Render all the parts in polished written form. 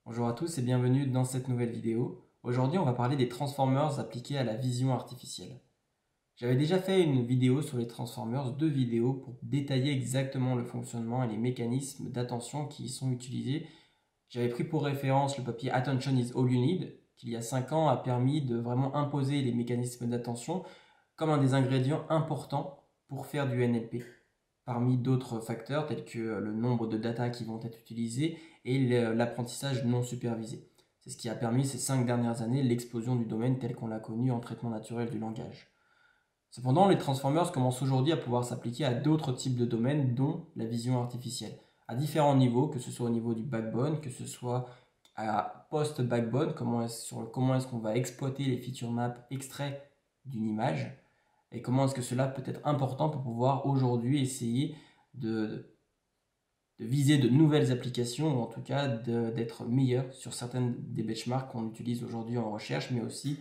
Bonjour à tous et bienvenue dans cette nouvelle vidéo. Aujourd'hui, on va parler des Transformers appliqués à la vision artificielle. J'avais déjà fait une vidéo sur les Transformers, deux vidéos pour détailler exactement le fonctionnement et les mécanismes d'attention qui y sont utilisés. J'avais pris pour référence le papier Attention is all you need, qui il y a 5 ans a permis de vraiment imposer les mécanismes d'attention comme un des ingrédients importants pour faire du NLP, parmi d'autres facteurs tels que le nombre de data qui vont être utilisés et l'apprentissage non supervisé. C'est ce qui a permis ces 5 dernières années l'explosion du domaine tel qu'on l'a connu en traitement naturel du langage. Cependant, les Transformers commencent aujourd'hui à pouvoir s'appliquer à d'autres types de domaines, dont la vision artificielle, à différents niveaux, que ce soit au niveau du backbone, que ce soit à post-backbone, comment est-ce qu'on va exploiter les feature maps extraits d'une image, et comment est-ce que cela peut être important pour pouvoir aujourd'hui essayer de viser de nouvelles applications, ou en tout cas d'être meilleur sur certaines des benchmarks qu'on utilise aujourd'hui en recherche, mais aussi,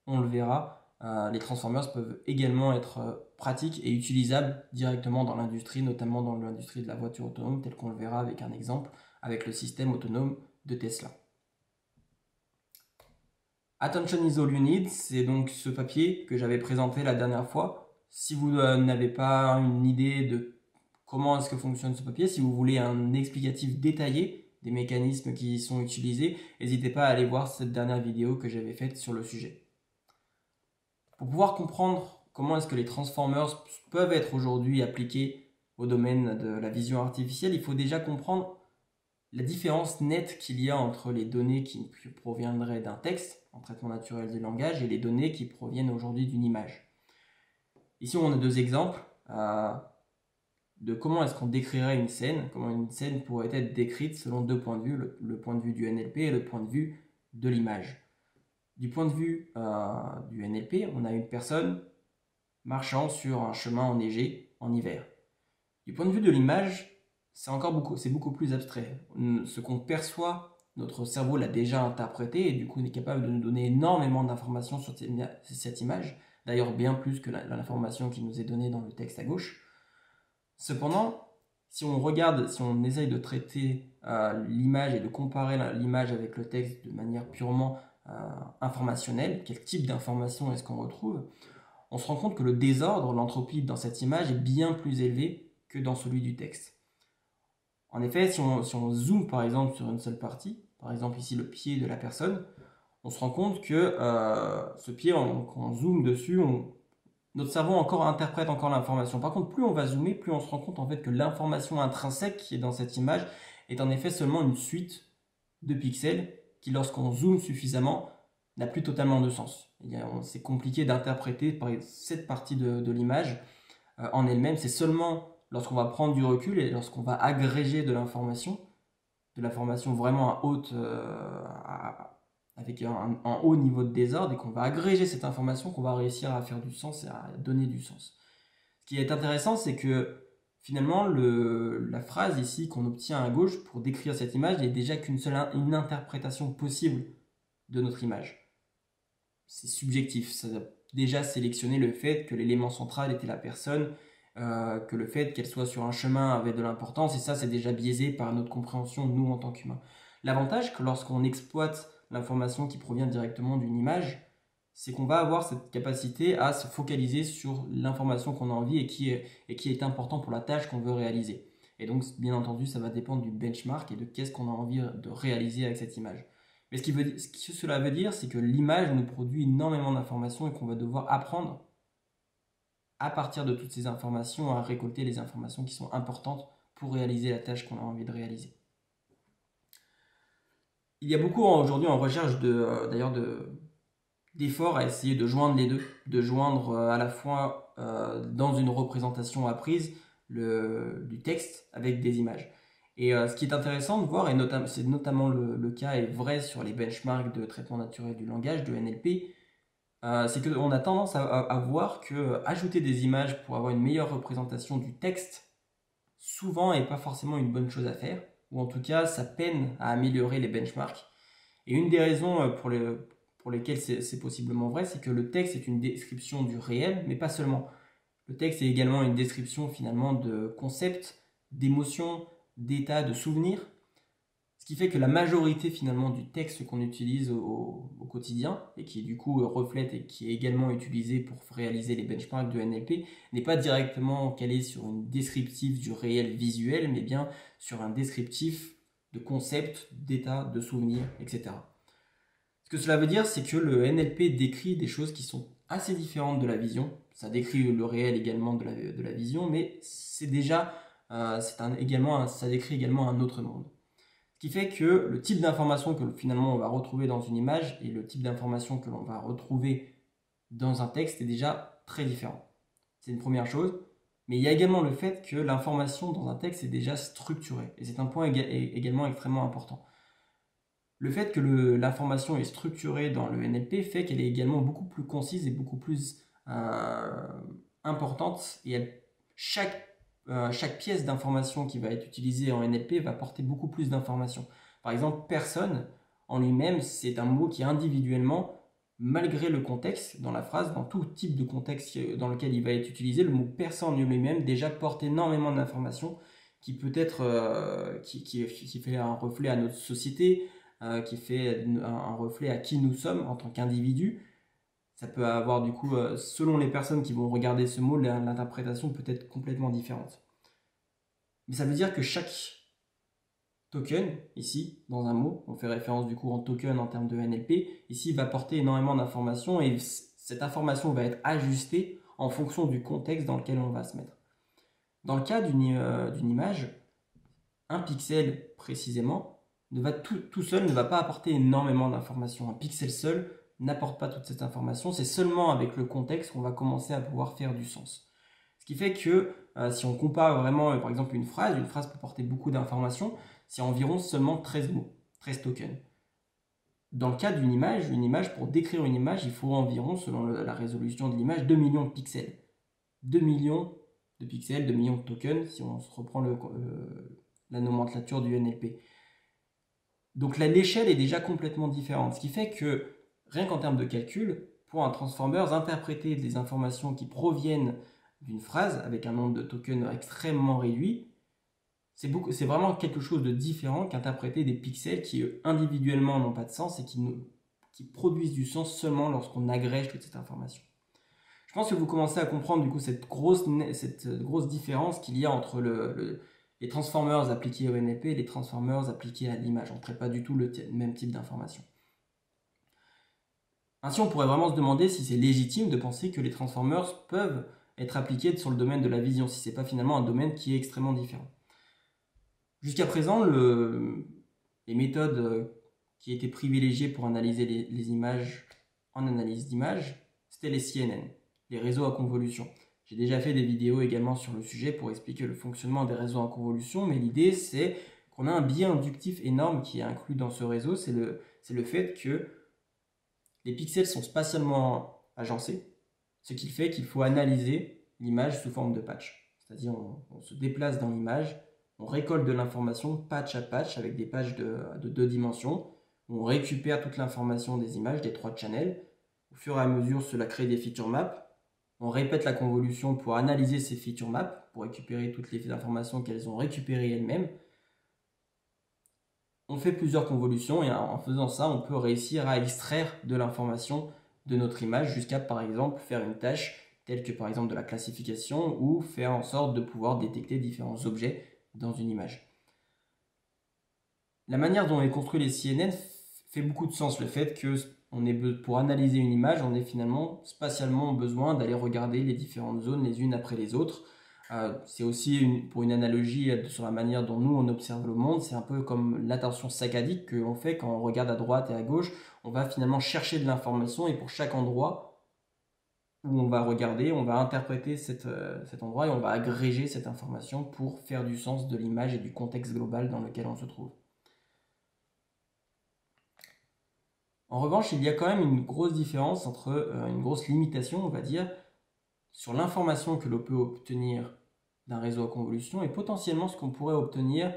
on le verra, les transformers peuvent également être pratiques et utilisables directement dans l'industrie, notamment dans l'industrie de la voiture autonome, tel qu'on le verra avec un exemple, avec le système autonome de Tesla. Attention is all you need, c'est donc ce papier que j'avais présenté la dernière fois. Si vous n'avez pas une idée de comment est-ce que fonctionne ce papier, si vous voulez un explicatif détaillé des mécanismes qui y sont utilisés, n'hésitez pas à aller voir cette dernière vidéo que j'avais faite sur le sujet. Pour pouvoir comprendre comment est-ce que les transformers peuvent être aujourd'hui appliqués au domaine de la vision artificielle, il faut déjà comprendre la différence nette qu'il y a entre les données qui proviendraient d'un texte en traitement naturel du langage et les données qui proviennent aujourd'hui d'une image. Ici, on a deux exemples de comment est-ce qu'on décrirait une scène, comment une scène pourrait être décrite selon deux points de vue, le point de vue du NLP et le point de vue de l'image. Du point de vue du NLP, on a une personne marchant sur un chemin enneigé en hiver. Du point de vue de l'image, c'est beaucoup plus abstrait. Ce qu'on perçoit, notre cerveau l'a déjà interprété et du coup on est capable de nous donner énormément d'informations sur cette image, d'ailleurs bien plus que l'information qui nous est donnée dans le texte à gauche. Cependant, si on essaye de traiter l'image et de comparer l'image avec le texte de manière purement informationnelle, quel type d'information est-ce qu'on retrouve, on se rend compte que le désordre, l'entropie dans cette image est bien plus élevé que dans celui du texte. En effet, si on zoome par exemple sur une seule partie, par exemple ici le pied de la personne, on se rend compte que ce pied, quand on zoome dessus, notre cerveau interprète encore l'information. Par contre, plus on va zoomer, plus on se rend compte en fait que l'information intrinsèque qui est dans cette image est en effet seulement une suite de pixels qui, lorsqu'on zoome suffisamment, n'a plus totalement de sens. C'est compliqué d'interpréter cette partie de l'image en elle-même. C'est seulement lorsqu'on va prendre du recul et lorsqu'on va agréger de l'information vraiment avec un haut niveau de désordre, et qu'on va agréger cette information, qu'on va réussir à faire du sens et à donner du sens. Ce qui est intéressant, c'est que finalement, la phrase ici qu'on obtient à gauche pour décrire cette image n'est déjà une interprétation possible de notre image. C'est subjectif, ça a déjà sélectionné le fait que l'élément central était la personne, que le fait qu'elle soit sur un chemin avait de l'importance, et ça c'est déjà biaisé par notre compréhension, nous en tant qu'humains. L'avantage que lorsqu'on exploite l'information qui provient directement d'une image, c'est qu'on va avoir cette capacité à se focaliser sur l'information qu'on a envie et qui est important pour la tâche qu'on veut réaliser. Et donc, bien entendu, ça va dépendre du benchmark et de qu'est-ce qu'on a envie de réaliser avec cette image. Mais ce que cela veut dire, c'est que l'image nous produit énormément d'informations et qu'on va devoir apprendre à partir de toutes ces informations à récolter les informations qui sont importantes pour réaliser la tâche qu'on a envie de réaliser. Il y a beaucoup aujourd'hui en recherche d'efforts à essayer de joindre les deux, de joindre à la fois dans une représentation apprise du texte avec des images. Et ce qui est intéressant de voir, et c'est notamment le cas est vrai sur les benchmarks de traitement naturel du langage, de NLP, c'est qu'on a tendance à voir que ajouter des images pour avoir une meilleure représentation du texte, souvent n'est pas forcément une bonne chose à faire, ou en tout cas ça peine à améliorer les benchmarks. Et une des raisons pour lesquelles c'est possiblement vrai, c'est que le texte est une description du réel, mais pas seulement. Le texte est également une description finalement de concepts, d'émotions, d'états, de souvenirs. Ce qui fait que la majorité finalement du texte qu'on utilise au quotidien et qui du coup reflète et qui est également utilisé pour réaliser les benchmarks de NLP n'est pas directement calé sur une descriptif du réel visuel, mais bien sur un descriptif de concepts, d'états, de souvenirs, etc. Ce que cela veut dire, c'est que le NLP décrit des choses qui sont assez différentes de la vision. Ça décrit le réel également de la vision, mais c'est déjà, ça décrit également un autre monde. Ce qui fait que le type d'information que finalement on va retrouver dans une image et le type d'information que l'on va retrouver dans un texte est déjà très différent. C'est une première chose. Mais il y a également le fait que l'information dans un texte est déjà structurée. Et c'est un point également extrêmement important. Le fait que l'information est structurée dans le NLP fait qu'elle est également beaucoup plus concise et beaucoup plus importante. Et chaque pièce d'information qui va être utilisée en NLP va porter beaucoup plus d'informations. Par exemple, personne en lui-même, c'est un mot qui individuellement, malgré le contexte dans la phrase, dans tout type de contexte dans lequel il va être utilisé, le mot personne en lui-même déjà porte énormément d'informations qui peut être qui fait un reflet à notre société, qui fait un reflet à qui nous sommes en tant qu'individu. Ça peut avoir du coup, selon les personnes qui vont regarder ce mot, l'interprétation peut être complètement différente. Mais ça veut dire que chaque token, ici, dans un mot, on fait référence du coup en token en termes de NLP, ici va porter énormément d'informations et cette information va être ajustée en fonction du contexte dans lequel on va se mettre. Dans le cas d'une image, un pixel précisément, tout seul ne va pas apporter énormément d'informations. Un pixel seul n'apporte pas toute cette information, c'est seulement avec le contexte qu'on va commencer à pouvoir faire du sens. Ce qui fait que si on compare vraiment, par exemple, une phrase peut porter beaucoup d'informations, c'est environ seulement 13 mots, 13 tokens. Dans le cas d'une image, pour décrire une image, il faut environ, selon la résolution de l'image, 2 millions de pixels. 2 millions de pixels, 2 millions de tokens, si on se reprend la nomenclature du NLP. Donc l'échelle est déjà complètement différente, ce qui fait que, rien qu'en termes de calcul, pour un transformer, interpréter des informations qui proviennent d'une phrase avec un nombre de tokens extrêmement réduit, c'est vraiment quelque chose de différent qu'interpréter des pixels qui individuellement n'ont pas de sens et qui produisent du sens seulement lorsqu'on agrège toute cette information. Je pense que vous commencez à comprendre du coup cette grosse différence qu'il y a entre les transformers appliqués au NLP et les transformers appliqués à l'image. On ne traite pas du tout le même type d'information. Ainsi, on pourrait vraiment se demander si c'est légitime de penser que les transformers peuvent être appliqués sur le domaine de la vision, si ce n'est pas finalement un domaine qui est extrêmement différent. Jusqu'à présent, les méthodes qui étaient privilégiées pour analyser les images en analyse d'image, c'était les CNN, les réseaux à convolution. J'ai déjà fait des vidéos également sur le sujet pour expliquer le fonctionnement des réseaux en convolution, mais l'idée c'est qu'on a un biais inductif énorme qui est inclus dans ce réseau, c'est le fait que les pixels sont spatialement agencés, ce qui fait qu'il faut analyser l'image sous forme de patch. C'est-à-dire on se déplace dans l'image, on récolte de l'information patch à patch avec des patchs de 2 dimensions, on récupère toute l'information des images, des 3 channels. Au fur et à mesure, cela crée des feature maps. On répète la convolution pour analyser ces feature maps, pour récupérer toutes les informations qu'elles ont récupérées elles-mêmes. On fait plusieurs convolutions et en faisant ça, on peut réussir à extraire de l'information de notre image jusqu'à par exemple faire une tâche telle que par exemple de la classification ou faire en sorte de pouvoir détecter différents objets dans une image. La manière dont est construit les CNN fait beaucoup de sens. Le fait que pour analyser une image, on ait finalement spatialement besoin d'aller regarder les différentes zones les unes après les autres. C'est aussi pour une analogie sur la manière dont nous on observe le monde, c'est un peu comme l'attention saccadique que l'on fait quand on regarde à droite et à gauche. On va finalement chercher de l'information et pour chaque endroit où on va regarder, on va interpréter cet endroit et on va agréger cette information pour faire du sens de l'image et du contexte global dans lequel on se trouve. En revanche, il y a quand même une grosse différence une grosse limitation, on va dire, sur l'information que l'on peut obtenir d'un réseau à convolution et potentiellement ce qu'on pourrait obtenir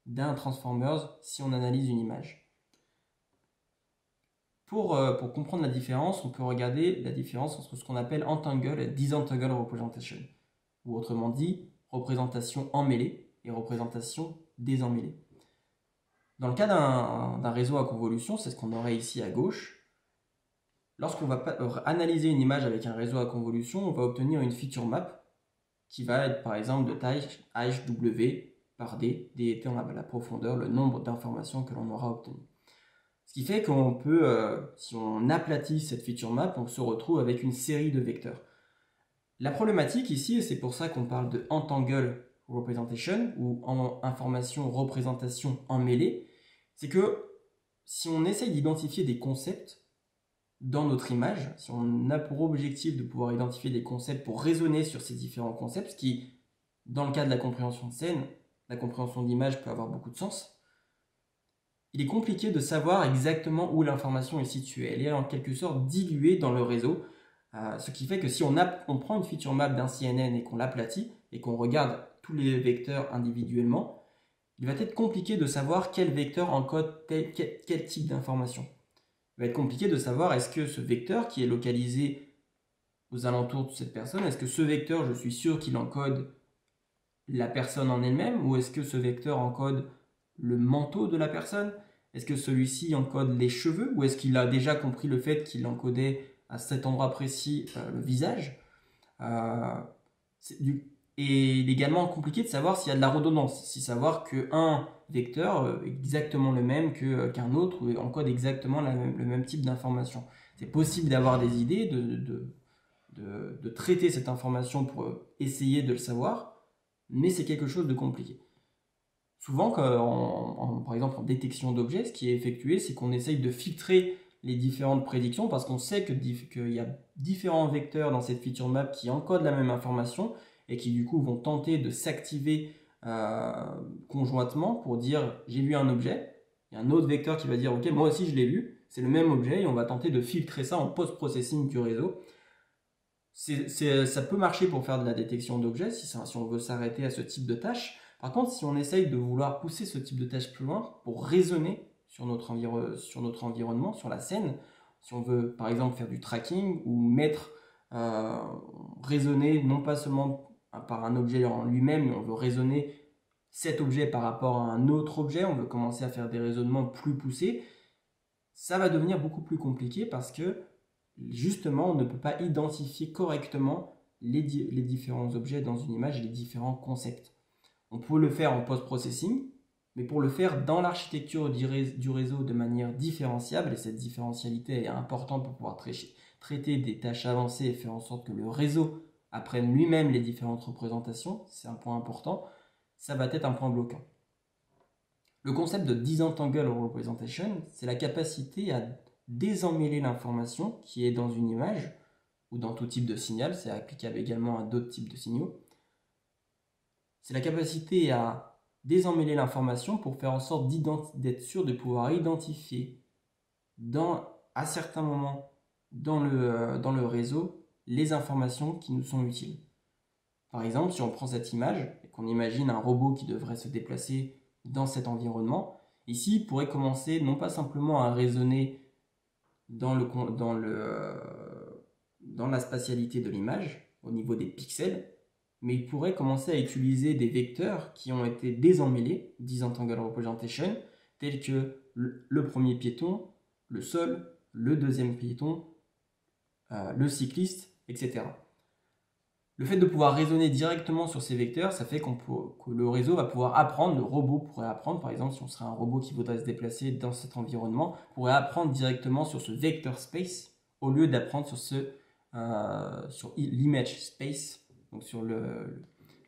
d'un transformers si on analyse une image. Pour comprendre la différence, on peut regarder la différence entre ce qu'on appelle entangled et disentangled representation, ou autrement dit, représentation emmêlée et représentation désemmêlée. Dans le cas d'un réseau à convolution, c'est ce qu'on aurait ici à gauche. Lorsqu'on va analyser une image avec un réseau à convolution, on va obtenir une feature map qui va être par exemple de taille HW par D, D étant la profondeur, le nombre d'informations que l'on aura obtenues. Ce qui fait qu'on peut, si on aplatit cette feature map, on se retrouve avec une série de vecteurs. La problématique ici, et c'est pour ça qu'on parle de entangle representation ou en information représentation emmêlée, c'est que si on essaye d'identifier des concepts dans notre image, si on a pour objectif de pouvoir identifier des concepts pour raisonner sur ces différents concepts, ce qui, dans le cas de la compréhension de scène, la compréhension d'image peut avoir beaucoup de sens, il est compliqué de savoir exactement où l'information est située. Elle est en quelque sorte diluée dans le réseau, ce qui fait que si on prend une feature map d'un CNN et qu'on l'aplatit et qu'on regarde tous les vecteurs individuellement, il va être compliqué de savoir quel vecteur encode quel type d'information. Il va être compliqué de savoir est-ce que ce vecteur qui est localisé aux alentours de cette personne, est-ce que ce vecteur, je suis sûr qu'il encode la personne en elle-même, ou est-ce que ce vecteur encode le manteau de la personne? Est-ce que celui-ci encode les cheveux, ou est-ce qu'il a déjà compris le fait qu'il encodait à cet endroit précis le visage? Et il est également compliqué de savoir s'il y a de la redondance, si savoir qu'un vecteur est exactement le même qu'un autre ou encode exactement le même type d'information. C'est possible d'avoir des idées, de traiter cette information pour essayer de le savoir, mais c'est quelque chose de compliqué. Souvent, par exemple en détection d'objets, ce qui est effectué, c'est qu'on essaye de filtrer les différentes prédictions parce qu'on sait qu'il y a différents vecteurs dans cette feature map qui encodent la même information et qui du coup vont tenter de s'activer conjointement pour dire j'ai vu un objet. Il y a un autre vecteur qui va dire ok, moi aussi je l'ai vu, c'est le même objet, et on va tenter de filtrer ça en post-processing du réseau. Ça peut marcher pour faire de la détection d'objets si on veut s'arrêter à ce type de tâche. Par contre, si on essaye de vouloir pousser ce type de tâche plus loin pour raisonner sur notre environnement, sur la scène, si on veut par exemple faire du tracking ou raisonner non pas seulement par un objet en lui-même, mais on veut raisonner cet objet par rapport à un autre objet, on veut commencer à faire des raisonnements plus poussés, ça va devenir beaucoup plus compliqué parce que justement on ne peut pas identifier correctement les différents objets dans une image et les différents concepts. On peut le faire en post-processing, mais pour le faire dans l'architecture du réseau de manière différenciable, et cette différentialité est importante pour pouvoir traiter des tâches avancées et faire en sorte que le réseau apprenne lui-même les différentes représentations, c'est un point important, ça va être un point bloquant. Le concept de disentangle representation, c'est la capacité à désemmêler l'information qui est dans une image ou dans tout type de signal, c'est applicable également à d'autres types de signaux. C'est la capacité à désemmêler l'information pour faire en sorte d'être sûr de pouvoir identifier à certains moments dans le réseau les informations qui nous sont utiles. Par exemple, si on prend cette image et qu'on imagine un robot qui devrait se déplacer dans cet environnement, ici il pourrait commencer non pas simplement à raisonner dans la spatialité de l'image, au niveau des pixels, mais il pourrait commencer à utiliser des vecteurs qui ont été désemmêlés, disentangle representation, tels que le premier piéton, le sol, le deuxième piéton, le cycliste, etc. Le fait de pouvoir raisonner directement sur ces vecteurs, ça fait que le réseau va pouvoir apprendre, le robot pourrait apprendre, par exemple si on serait un robot qui voudrait se déplacer dans cet environnement, pourrait apprendre directement sur ce vector space au lieu d'apprendre sur l'image space, donc sur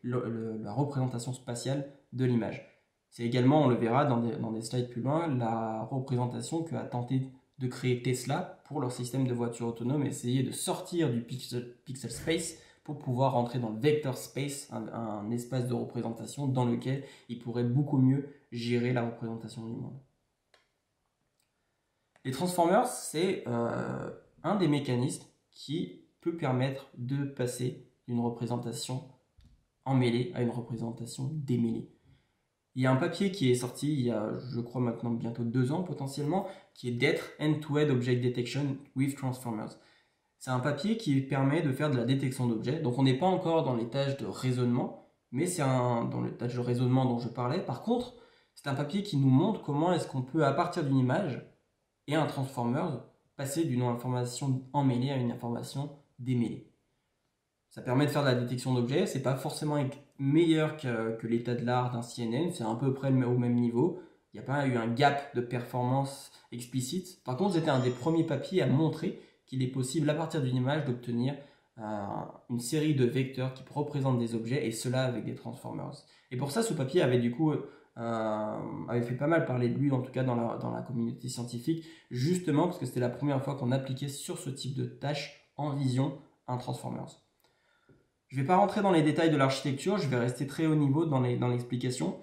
la représentation spatiale de l'image. C'est également, on le verra dans des slides plus loin, la représentation qu'a tenté de créer Tesla pour leur système de voiture autonome, essayer de sortir du pixel space pour pouvoir rentrer dans le vector space, un espace de représentation dans lequel ils pourraient beaucoup mieux gérer la représentation du monde. Les transformers, c'est un des mécanismes qui peut permettre de passer d'une représentation emmêlée à une représentation démêlée. Il y a un papier qui est sorti il y a, je crois maintenant bientôt 2 ans potentiellement, qui est d'être End-to-End Object Detection with Transformers. C'est un papier qui permet de faire de la détection d'objets. Donc on n'est pas encore dans les tâches de raisonnement, mais c'est dans les tâches de raisonnement dont je parlais. Par contre, C'est un papier qui nous montre comment est-ce qu'on peut, à partir d'une image et un transformers, passer d'une information emmêlée à une information démêlée. Ça permet de faire de la détection d'objets, c'est pas forcément meilleur que l'état de l'art d'un CNN, c'est à peu près au même niveau. Il n'y a pas eu un gap de performance explicite. Par contre, c'était un des premiers papiers à montrer qu'il est possible, à partir d'une image, d'obtenir une série de vecteurs qui représentent des objets, et cela avec des transformers. Et pour ça, ce papier avait du coup avait fait pas mal parler de lui, en tout cas dans la communauté scientifique, justement parce que c'était la première fois qu'on appliquait sur ce type de tâche en vision un transformers. Je ne vais pas rentrer dans les détails de l'architecture, je vais rester très haut niveau dans l'explication,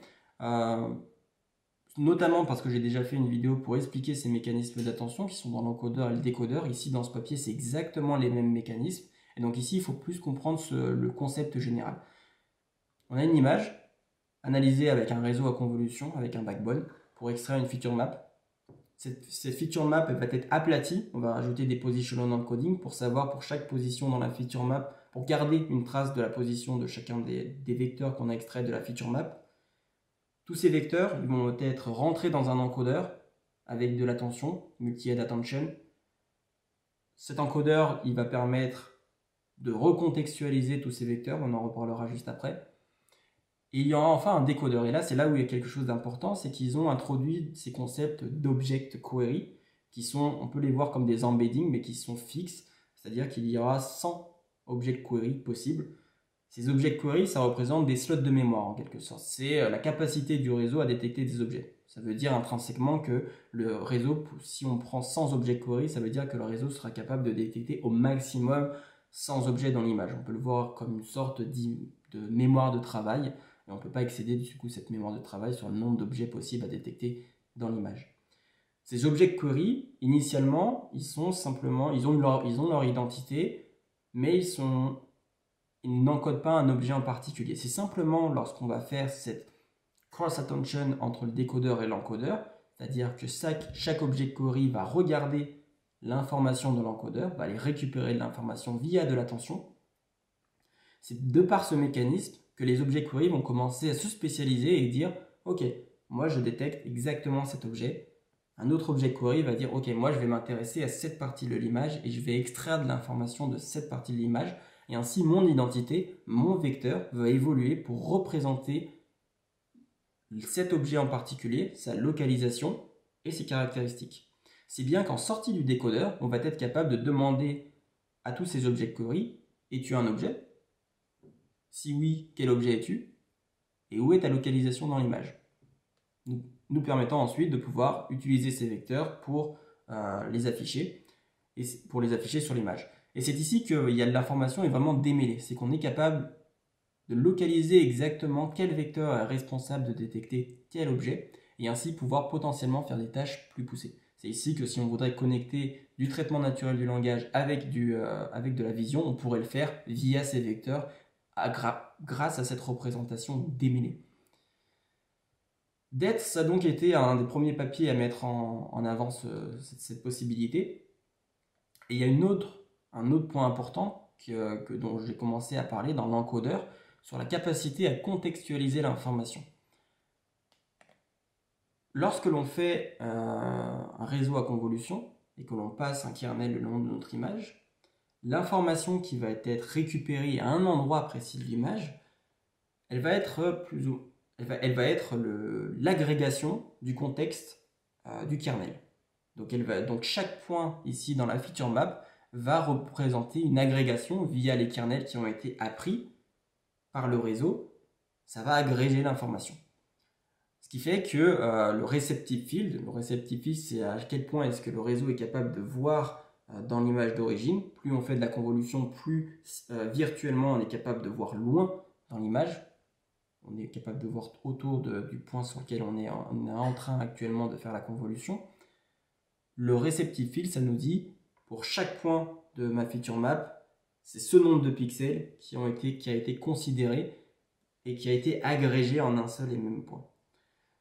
notamment parce que j'ai déjà fait une vidéo pour expliquer ces mécanismes d'attention qui sont dans l'encodeur et le décodeur. Ici, dans ce papier, c'est exactement les mêmes mécanismes. Et donc ici, il faut plus comprendre le concept général. On a une image analysée avec un réseau à convolution, avec un backbone, pour extraire une feature map. Cette feature map va être aplatie. On va rajouter des position encoding pour savoir pour chaque position dans la feature map, pour garder une trace de la position de chacun des vecteurs qu'on a extraits de la feature map. Tous ces vecteurs ils vont être rentrés dans un encodeur avec de l'attention, multi-head attention. Cet encodeur il va permettre de recontextualiser tous ces vecteurs, on en reparlera juste après. Et il y aura enfin un décodeur. Et là, c'est là où il y a quelque chose d'important, c'est qu'ils ont introduit ces concepts d'object query, qui sont, on peut les voir comme des embeddings, mais qui sont fixes. C'est-à-dire qu'il y aura 100 object query possibles. Ces object query, ça représente des slots de mémoire, en quelque sorte. C'est la capacité du réseau à détecter des objets. Ça veut dire intrinsèquement que le réseau, si on prend 100 object query, ça veut dire que le réseau sera capable de détecter au maximum 100 objets dans l'image. On peut le voir comme une sorte de mémoire de travail. Et on ne peut pas excéder du coup cette mémoire de travail sur le nombre d'objets possibles à détecter dans l'image. Ces object query, initialement, ils ont leur identité, mais ils n'encodent pas un objet en particulier. C'est simplement lorsqu'on va faire cette cross-attention entre le décodeur et l'encodeur, c'est-à-dire que chaque object query va regarder l'information de l'encodeur, va aller récupérer de l'information via de l'attention. C'est de par ce mécanisme que les object query vont commencer à se spécialiser et dire « Ok, moi je détecte exactement cet objet ». Un autre object query va dire « Ok, moi je vais m'intéresser à cette partie de l'image et je vais extraire de l'information de cette partie de l'image. » Et ainsi, mon identité, mon vecteur, va évoluer pour représenter cet objet en particulier, sa localisation et ses caractéristiques. Si bien qu'en sortie du décodeur, on va être capable de demander à tous ces object query « Es-tu un objet ? Si oui, quel objet es-tu ? Et où est ta localisation dans l'image ?» nous permettant ensuite de pouvoir utiliser ces vecteurs pour les afficher sur l'image. Et c'est ici qu'il y a de l'information est vraiment démêlée. C'est qu'on est capable de localiser exactement quel vecteur est responsable de détecter tel objet et ainsi pouvoir potentiellement faire des tâches plus poussées. C'est ici que si on voudrait connecter du traitement naturel du langage avec de la vision, on pourrait le faire via ces vecteurs grâce à cette représentation démêlée. DETS a donc été un des premiers papiers à mettre en avant cette possibilité. Et il y a un autre point important dont j'ai commencé à parler dans l'encodeur, sur la capacité à contextualiser l'information. Lorsque l'on fait un réseau à convolution et que l'on passe un kernel le long de notre image, l'information qui va être récupérée à un endroit précis de l'image, elle va être l'agrégation du contexte du kernel. Donc chaque point ici dans la feature map va représenter une agrégation via les kernels qui ont été appris par le réseau. Ça va agréger l'information. Ce qui fait que le receptive field c'est à quel point est-ce que le réseau est capable de voir dans l'image d'origine. Plus on fait de la convolution, plus virtuellement on est capable de voir loin dans l'image. On est capable de voir autour du point sur lequel on est en train actuellement de faire la convolution. Le receptive field, ça nous dit, pour chaque point de ma feature map, c'est ce nombre de pixels qui a été considéré et qui a été agrégé en un seul et même point.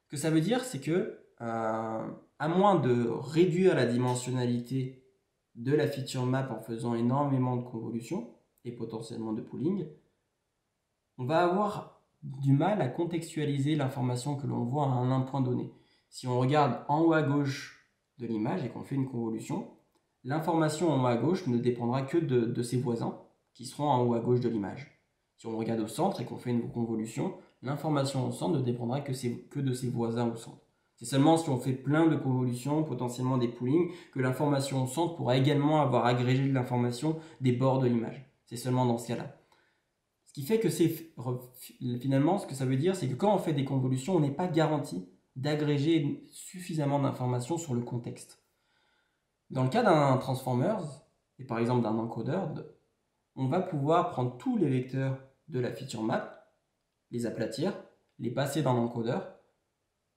Ce que ça veut dire, c'est que, à moins de réduire la dimensionnalité de la feature map en faisant énormément de convolution et potentiellement de pooling, on va avoir du mal à contextualiser l'information que l'on voit à un point donné. Si on regarde en haut à gauche de l'image et qu'on fait une convolution, l'information en haut à gauche ne dépendra que de ses voisins qui seront en haut à gauche de l'image. Si on regarde au centre et qu'on fait une convolution, l'information au centre ne dépendra que de ses voisins au centre. C'est seulement si on fait plein de convolutions, potentiellement des poolings, que l'information au centre pourra également avoir agrégé de l'information des bords de l'image. C'est seulement dans ce cas-là. Ce qui fait que finalement, ce que ça veut dire, c'est que quand on fait des convolutions, on n'est pas garanti d'agréger suffisamment d'informations sur le contexte. Dans le cas d'un transformers, et par exemple d'un encodeur, on va pouvoir prendre tous les vecteurs de la feature map, les aplatir, les passer dans l'encodeur,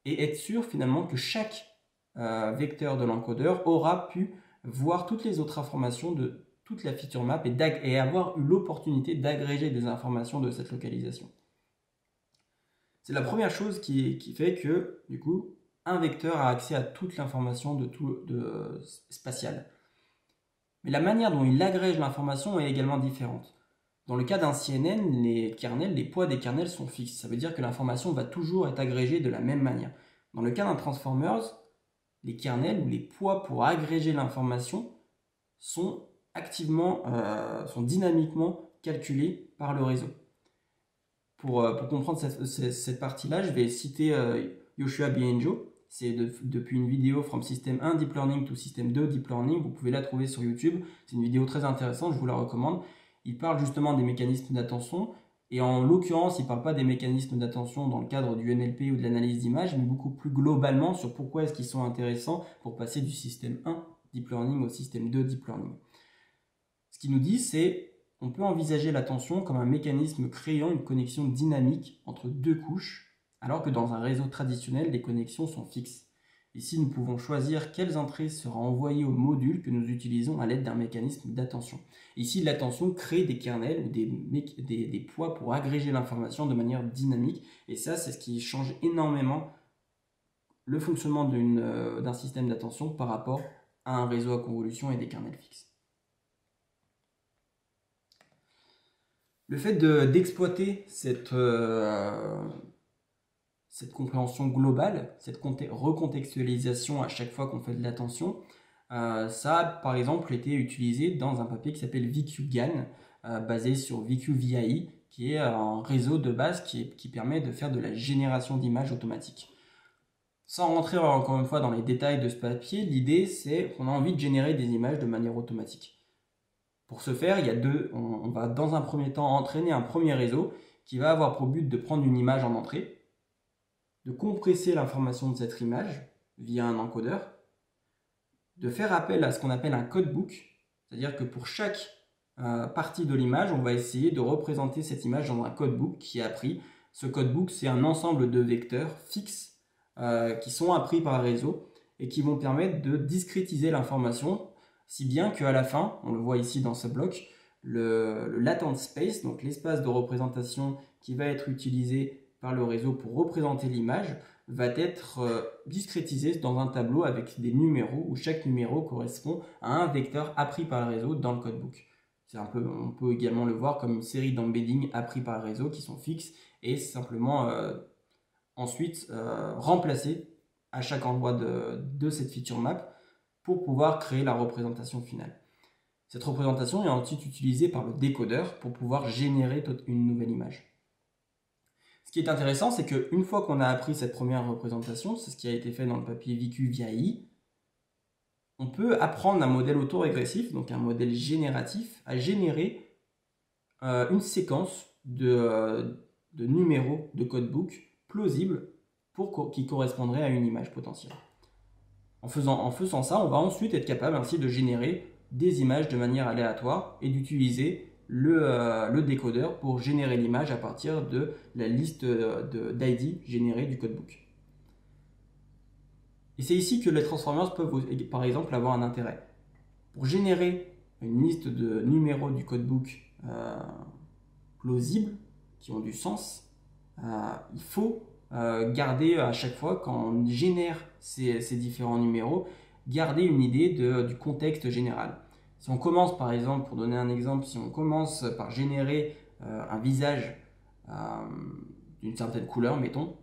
et être sûr finalement que chaque vecteur de l'encodeur aura pu voir toutes les autres informations de toute la feature map et avoir eu l'opportunité d'agréger des informations de cette localisation. C'est la première chose qui fait que, du coup, un vecteur a accès à toute l'information spatiale. Mais la manière dont il agrège l'information est également différente. Dans le cas d'un CNN, les poids des kernels sont fixes. Ça veut dire que l'information va toujours être agrégée de la même manière. Dans le cas d'un Transformers, les kernels ou les poids pour agréger l'information sont dynamiquement calculés par le réseau. Pour comprendre cette partie-là, je vais citer Yoshua Byenjo. C'est depuis une vidéo From System 1 Deep Learning to System 2 Deep Learning. Vous pouvez la trouver sur YouTube. C'est une vidéo très intéressante, je vous la recommande. Il parle justement des mécanismes d'attention. Et en l'occurrence, il ne parle pas des mécanismes d'attention dans le cadre du NLP ou de l'analyse d'image, mais beaucoup plus globalement sur pourquoi est-ce qu'ils sont intéressants pour passer du système 1 Deep Learning au système 2 Deep Learning. Ce qu'il nous dit, c'est qu'on peut envisager l'attention comme un mécanisme créant une connexion dynamique entre deux couches, alors que dans un réseau traditionnel, les connexions sont fixes. Ici, nous pouvons choisir quelles entrées seront envoyées au module que nous utilisons à l'aide d'un mécanisme d'attention. Ici, l'attention crée des kernels ou des poids pour agréger l'information de manière dynamique. Et ça, c'est ce qui change énormément le fonctionnement d'un système d'attention par rapport à un réseau à convolution et des kernels fixes. Le fait d'exploiter cette compréhension globale, cette recontextualisation à chaque fois qu'on fait de l'attention, ça a par exemple été utilisé dans un papier qui s'appelle VQGAN, basé sur VQVIE, qui est un réseau de base qui permet de faire de la génération d'images automatique. Sans rentrer encore une fois dans les détails de ce papier, l'idée c'est qu'on a envie de générer des images de manière automatique. Pour ce faire, on va dans un premier temps entraîner un premier réseau qui va avoir pour but de prendre une image en entrée, de compresser l'information de cette image via un encodeur, de faire appel à ce qu'on appelle un codebook, c'est-à-dire que pour chaque partie de l'image, on va essayer de représenter cette image dans un codebook qui est appris. Ce codebook, c'est un ensemble de vecteurs fixes qui sont appris par un réseau et qui vont permettre de discrétiser l'information, si bien qu'à la fin, on le voit ici dans ce bloc, le latent space, donc l'espace de représentation qui va être utilisé par le réseau pour représenter l'image, va être discrétisé dans un tableau avec des numéros où chaque numéro correspond à un vecteur appris par le réseau dans le codebook. On peut également le voir comme une série d'embeddings appris par le réseau qui sont fixes et simplement ensuite remplacés à chaque endroit de cette feature map pour pouvoir créer la représentation finale. Cette représentation est ensuite utilisée par le décodeur pour pouvoir générer une nouvelle image. Ce qui est intéressant, c'est qu'une fois qu'on a appris cette première représentation, c'est ce qui a été fait dans le papier VQVIE, on peut apprendre un modèle autorégressif, donc un modèle génératif, à générer une séquence de numéros de codebook plausibles qui correspondraient à une image potentielle. En faisant ça, on va ensuite être capable ainsi de générer des images de manière aléatoire et d'utiliser le décodeur pour générer l'image à partir de la liste d'ID générée du codebook. Et c'est ici que les transformers peuvent par exemple avoir un intérêt. Pour générer une liste de numéros du codebook plausibles, qui ont du sens, il faut garder à chaque fois, quand on génère ces différents numéros, garder une idée du contexte général. Si on commence par exemple, pour donner un exemple, si on commence par générer un visage d'une certaine couleur, mettons,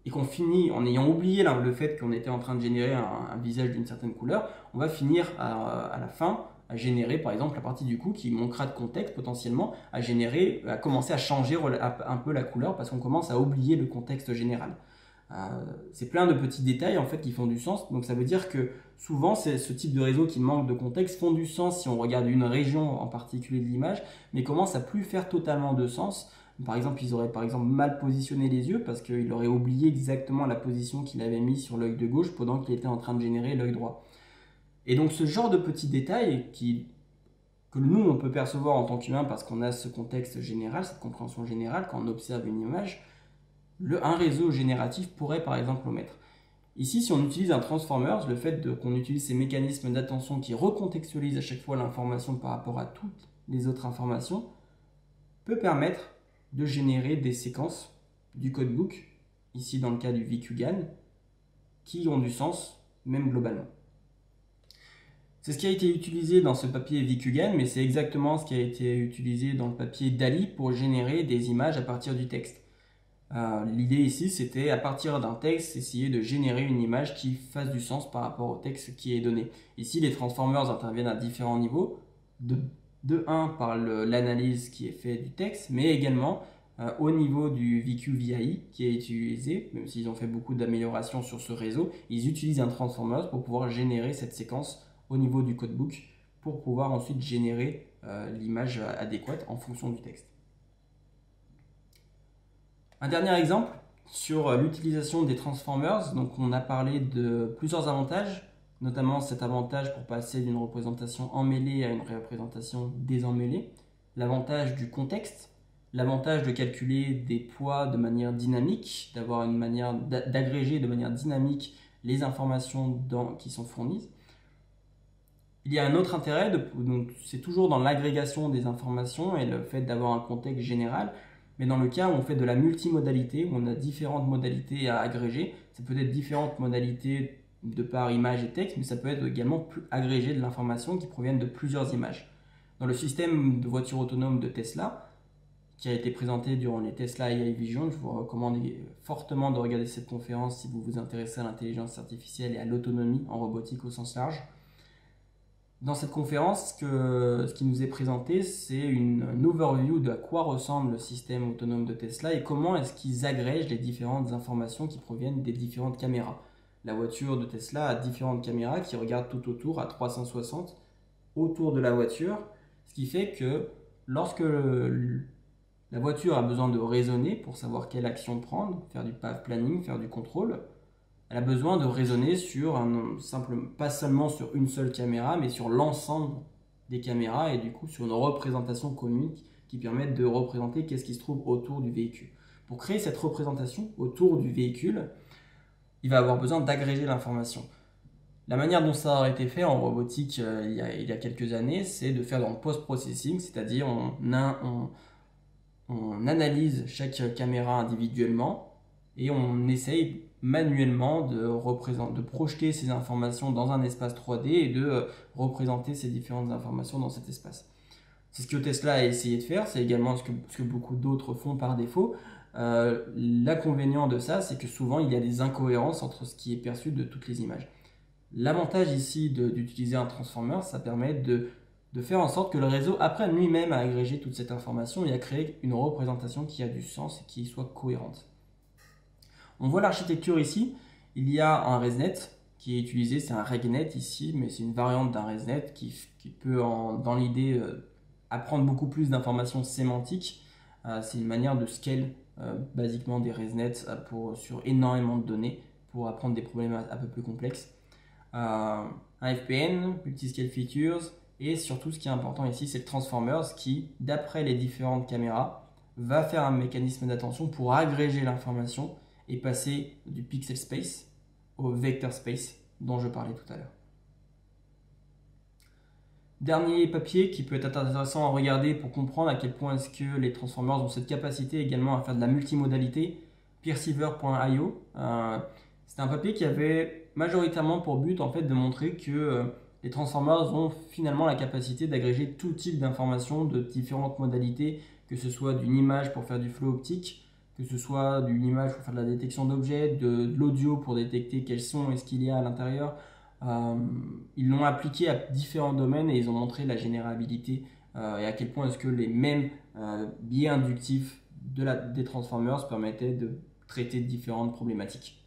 et qu'on finit en ayant oublié le fait qu'on était en train de générer un visage d'une certaine couleur, on va finir à la fin à générer par exemple la partie du cou qui manquera de contexte potentiellement, à commencer à changer un peu la couleur parce qu'on commence à oublier le contexte général. C'est plein de petits détails en fait qui font du sens, donc ça veut dire que souvent ce type de réseaux qui manquent de contexte font du sens si on regarde une région en particulier de l'image, mais commencent à plus faire totalement de sens. Par exemple, ils auraient mal positionné les yeux parce qu'il aurait oublié exactement la position qu'il avait mis sur l'œil de gauche pendant qu'il était en train de générer l'œil droit. Et donc ce genre de petits détails que nous on peut percevoir en tant qu'humain parce qu'on a ce contexte général, cette compréhension générale quand on observe une image, un réseau génératif pourrait par exemple l'omettre. Ici, si on utilise un transformer, le fait qu'on utilise ces mécanismes d'attention qui recontextualisent à chaque fois l'information par rapport à toutes les autres informations, peut permettre de générer des séquences du codebook, ici dans le cas du VQGAN, qui ont du sens, même globalement. C'est ce qui a été utilisé dans ce papier VQGAN, mais c'est exactement ce qui a été utilisé dans le papier DALL-E pour générer des images à partir du texte. L'idée ici, c'était à partir d'un texte, essayer de générer une image qui fasse du sens par rapport au texte qui est donné. Ici, les transformers interviennent à différents niveaux. De 1 par l'analyse qui est faite du texte, mais également au niveau du VQVIE qui est utilisé, même s'ils ont fait beaucoup d'améliorations sur ce réseau, ils utilisent un transformer pour pouvoir générer cette séquence au niveau du codebook pour pouvoir ensuite générer l'image adéquate en fonction du texte. Un dernier exemple sur l'utilisation des transformers. Donc on a parlé de plusieurs avantages, notamment cet avantage pour passer d'une représentation emmêlée à une représentation désemmêlée, l'avantage du contexte, l'avantage de calculer des poids de manière dynamique, d'avoir une manière d'agréger de manière dynamique les informations qui sont fournies. Il y a un autre intérêt, c'est toujours dans l'agrégation des informations et le fait d'avoir un contexte général, mais dans le cas où on fait de la multimodalité, où on a différentes modalités à agréger, ça peut être différentes modalités de par image et texte, mais ça peut être également agrégé de l'information qui proviennent de plusieurs images. Dans le système de voiture autonome de Tesla, qui a été présenté durant les Tesla AI Vision, je vous recommande fortement de regarder cette conférence si vous vous intéressez à l'intelligence artificielle et à l'autonomie en robotique au sens large. Dans cette conférence, ce qui nous est présenté, c'est une overview de à quoi ressemble le système autonome de Tesla et comment est-ce qu'ils agrègent les différentes informations qui proviennent des différentes caméras. La voiture de Tesla a différentes caméras qui regardent tout autour à 360 autour de la voiture, ce qui fait que lorsque la voiture a besoin de raisonner pour savoir quelle action prendre, faire du path planning, faire du contrôle, elle a besoin de raisonner sur pas seulement sur une seule caméra, mais sur l'ensemble des caméras et du coup sur une représentation commune qui permette de représenter qu'est-ce qui se trouve autour du véhicule. Pour créer cette représentation autour du véhicule, il va avoir besoin d'agréger l'information. La manière dont ça a été fait en robotique il y a quelques années, c'est de faire dans le post-processing, c'est-à-dire on analyse chaque caméra individuellement et on essaye manuellement de projeter ces informations dans un espace 3D et de représenter ces différentes informations dans cet espace. C'est ce que Tesla a essayé de faire, c'est également ce que beaucoup d'autres font par défaut. L'inconvénient de ça, c'est que souvent il y a des incohérences entre ce qui est perçu de toutes les images. L'avantage ici d'utiliser un transformer, ça permet de faire en sorte que le réseau apprenne lui-même à agréger toute cette information et à créer une représentation qui a du sens et qui soit cohérente. On voit l'architecture ici, il y a un ResNet qui est utilisé, c'est un RegNet ici, mais c'est une variante d'un ResNet qui peut, dans l'idée, apprendre beaucoup plus d'informations sémantiques. C'est une manière de scale basiquement des ResNet sur énormément de données pour apprendre des problèmes un peu plus complexes. Un FPN, Multiscale Features, et surtout ce qui est important ici, c'est le Transformers qui, d'après les différentes caméras, va faire un mécanisme d'attention pour agréger l'information et passer du pixel space au vector space dont je parlais tout à l'heure. Dernier papier qui peut être intéressant à regarder pour comprendre à quel point est-ce que les transformers ont cette capacité également à faire de la multimodalité, Perceiver.io. C'est un papier qui avait majoritairement pour but en fait de montrer que les transformers ont finalement la capacité d'agréger tout type d'informations de différentes modalités, que ce soit d'une image pour faire du flow optique, que ce soit d'une image pour faire de la détection d'objets, de l'audio pour détecter quels sons est-ce qu'il y a à l'intérieur. Ils l'ont appliqué à différents domaines et ils ont montré la générabilité et à quel point est-ce que les mêmes biais inductifs des Transformers permettaient de traiter différentes problématiques.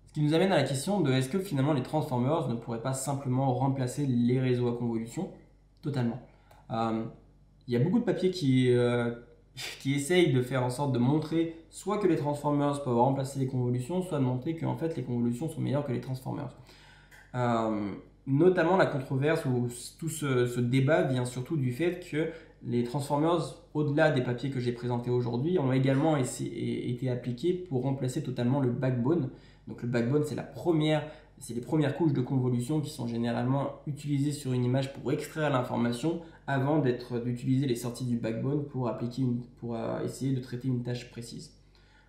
Ce qui nous amène à la question de est-ce que finalement les Transformers ne pourraient pas simplement remplacer les réseaux à convolution totalement. Il y a beaucoup de papiers qui essayent de faire en sorte de montrer soit que les Transformers peuvent remplacer les convolutions, soit de montrer que en fait, les convolutions sont meilleures que les Transformers. Notamment la controverse ou tout ce débat vient surtout du fait que les Transformers, au-delà des papiers que j'ai présentés aujourd'hui, ont également été appliqués pour remplacer totalement le backbone. Donc le backbone, c'est les premières couches de convolution qui sont généralement utilisées sur une image pour extraire l'information avant d'utiliser les sorties du backbone pour essayer de traiter une tâche précise.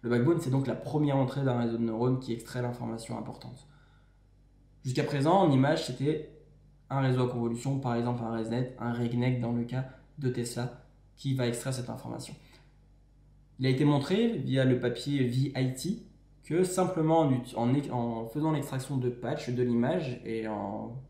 Le backbone, c'est donc la première entrée d'un réseau de neurones qui extrait l'information importante. Jusqu'à présent, en image, c'était un réseau à convolution, par exemple un ResNet, un RegNet dans le cas de Tesla, qui va extraire cette information. Il a été montré via le papier VIT que simplement en faisant l'extraction de patchs de l'image et en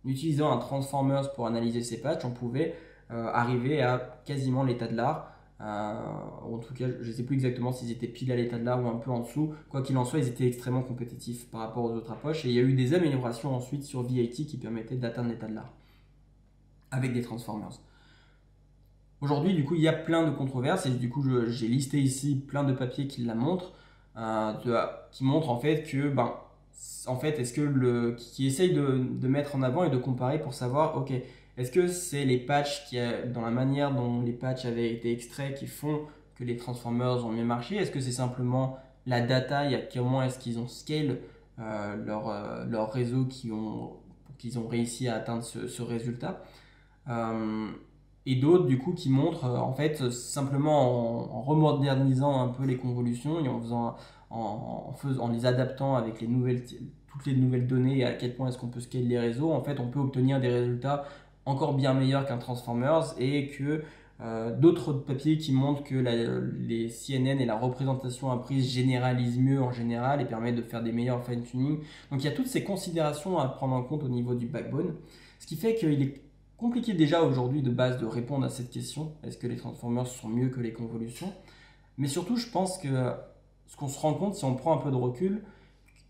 utilisant un Transformers pour analyser ces patchs, on pouvait arriver à quasiment l'état de l'art. En tout cas, je ne sais plus exactement s'ils étaient pile à l'état de l'art ou un peu en dessous. Quoi qu'il en soit, ils étaient extrêmement compétitifs par rapport aux autres approches. Et il y a eu des améliorations ensuite sur VIT qui permettaient d'atteindre l'état de l'art avec des Transformers. Aujourd'hui, du coup, il y a plein de controverses et du coup, j'ai listé ici plein de papiers qui la montrent, qui montrent en fait que, qui essayent de mettre en avant et de comparer pour savoir, ok, est-ce que c'est les patchs dans la manière dont les patchs avaient été extraits qui font que les Transformers ont mieux marché? Est-ce que c'est simplement la data, comment est-ce qu'ils ont scale leur réseau pour qu'ils ont réussi à atteindre ce résultat? Et d'autres du coup qui montrent en fait simplement en remodernisant un peu les convolutions et en les adaptant avec toutes les nouvelles données et à quel point est-ce qu'on peut scaler les réseaux, en fait on peut obtenir des résultats encore bien meilleurs qu'un Transformers et que d'autres papiers qui montrent que les CNN et la représentation apprise généralisent mieux en général et permettent de faire des meilleurs fine-tuning. Donc il y a toutes ces considérations à prendre en compte au niveau du backbone, ce qui fait qu'il est compliqué déjà aujourd'hui de base de répondre à cette question, est-ce que les Transformers sont mieux que les convolutions? Mais surtout je pense que ce qu'on se rend compte si on prend un peu de recul,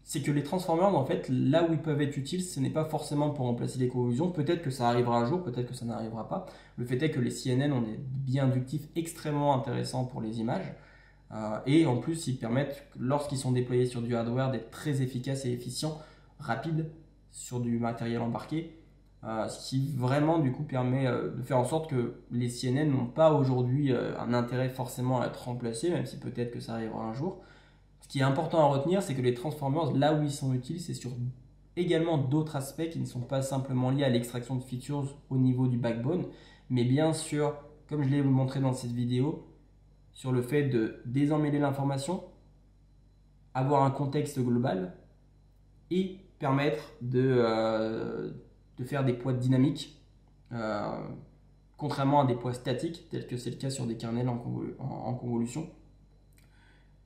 c'est que les Transformers en fait là où ils peuvent être utiles, ce n'est pas forcément pour remplacer les convolutions, peut-être que ça arrivera un jour, peut-être que ça n'arrivera pas. Le fait est que les CNN ont des biais inductifs extrêmement intéressants pour les images et en plus ils permettent, lorsqu'ils sont déployés sur du hardware, d'être très efficaces et efficients, rapides sur du matériel embarqué. Ce qui vraiment du coup permet de faire en sorte que les CNN n'ont pas aujourd'hui un intérêt forcément à être remplacés, même si peut-être que ça arrivera un jour. Ce qui est important à retenir, c'est que les Transformers, là où ils sont utiles, c'est sur également d'autres aspects qui ne sont pas simplement liés à l'extraction de features au niveau du backbone, mais bien sûr, comme je l'ai montré dans cette vidéo, sur le fait de désemmêler l'information, avoir un contexte global et permettre de faire des poids dynamiques, contrairement à des poids statiques, tels que c'est le cas sur des kernels en convolution.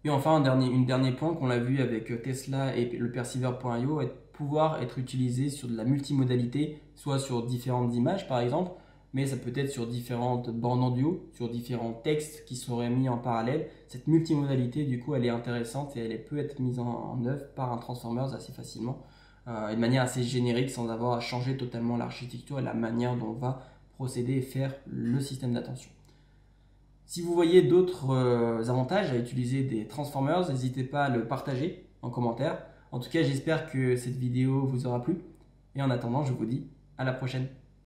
Et enfin, un dernier point qu'on a vu avec Tesla et le Perceiver.io, est de pouvoir être utilisé sur de la multimodalité, soit sur différentes images par exemple, mais ça peut être sur différentes bandes audio, sur différents textes qui seraient mis en parallèle. Cette multimodalité, du coup, elle est intéressante et elle peut être mise en œuvre par un Transformers assez facilement, et de manière assez générique, sans avoir à changer totalement l'architecture et la manière dont on va procéder et faire le système d'attention. Si vous voyez d'autres avantages à utiliser des Transformers, n'hésitez pas à le partager en commentaire. En tout cas, j'espère que cette vidéo vous aura plu. Et en attendant, je vous dis à la prochaine.